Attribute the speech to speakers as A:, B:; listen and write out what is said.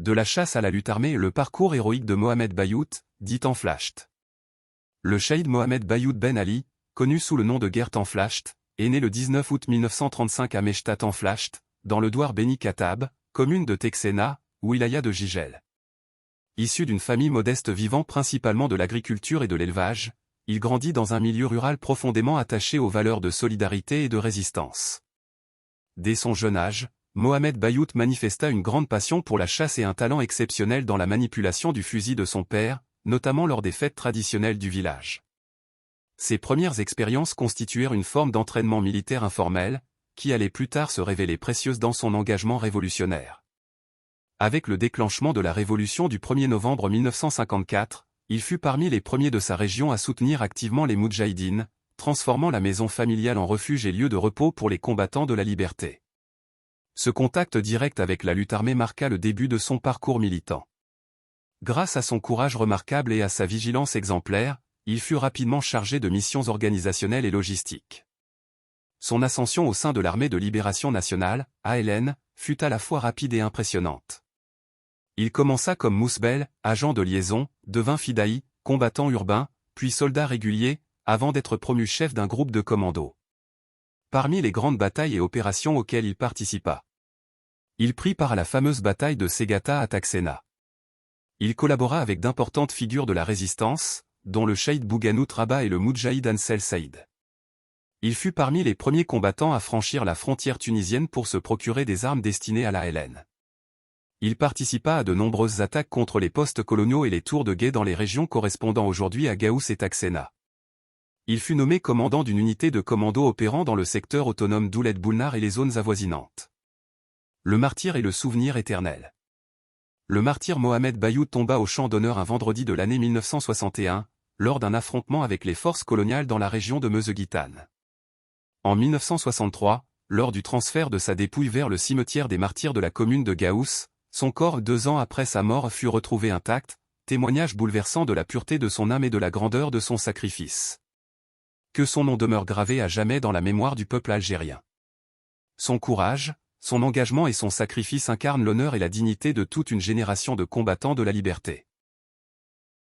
A: De la chasse à la lutte armée et le parcours héroïque de Mohamed Bayout, dit Tanflacht. Le Shaïd Mohamed Bayout Ben Ali, connu sous le nom de Guer Tanflacht, est né le 19 août 1935 à Mechta Tanflacht, dans le douar Beni Khattab, commune de Texena, wilaya de Jijel. Issu d'une famille modeste vivant principalement de l'agriculture et de l'élevage, il grandit dans un milieu rural profondément attaché aux valeurs de solidarité et de résistance. Dès son jeune âge, Mohamed Bayout manifesta une grande passion pour la chasse et un talent exceptionnel dans la manipulation du fusil de son père, notamment lors des fêtes traditionnelles du village. Ses premières expériences constituèrent une forme d'entraînement militaire informel, qui allait plus tard se révéler précieuse dans son engagement révolutionnaire. Avec le déclenchement de la révolution du 1er novembre 1954, il fut parmi les premiers de sa région à soutenir activement les Moudjahidines, transformant la maison familiale en refuge et lieu de repos pour les combattants de la liberté. Ce contact direct avec la lutte armée marqua le début de son parcours militant. Grâce à son courage remarquable et à sa vigilance exemplaire, il fut rapidement chargé de missions organisationnelles et logistiques. Son ascension au sein de l'Armée de Libération Nationale, ALN, fut à la fois rapide et impressionnante. Il commença comme mousbel, agent de liaison, devint fidaï, combattant urbain, puis soldat régulier, avant d'être promu chef d'un groupe de commandos. Parmi les grandes batailles et opérations auxquelles il participa, il prit part à la fameuse bataille de Segata à Taxena. Il collabora avec d'importantes figures de la résistance, dont le Shaïd Bouganout Rabat et le Moudjahid Ansel Saïd. Il fut parmi les premiers combattants à franchir la frontière tunisienne pour se procurer des armes destinées à la LN. Il participa à de nombreuses attaques contre les postes coloniaux et les tours de guet dans les régions correspondant aujourd'hui à Gaous et Taxena. Il fut nommé commandant d'une unité de commando opérant dans le secteur autonome d'Ouled Boulnar et les zones avoisinantes. Le martyr et le souvenir éternel. Le martyr Mohamed Bayout tomba au champ d'honneur un vendredi de l'année 1961, lors d'un affrontement avec les forces coloniales dans la région de Meuse-Guitane. En 1963, lors du transfert de sa dépouille vers le cimetière des martyrs de la commune de Gaous, son corps 2 ans après sa mort fut retrouvé intact, témoignage bouleversant de la pureté de son âme et de la grandeur de son sacrifice. Que son nom demeure gravé à jamais dans la mémoire du peuple algérien. Son courage, son engagement et son sacrifice incarnent l'honneur et la dignité de toute une génération de combattants de la liberté.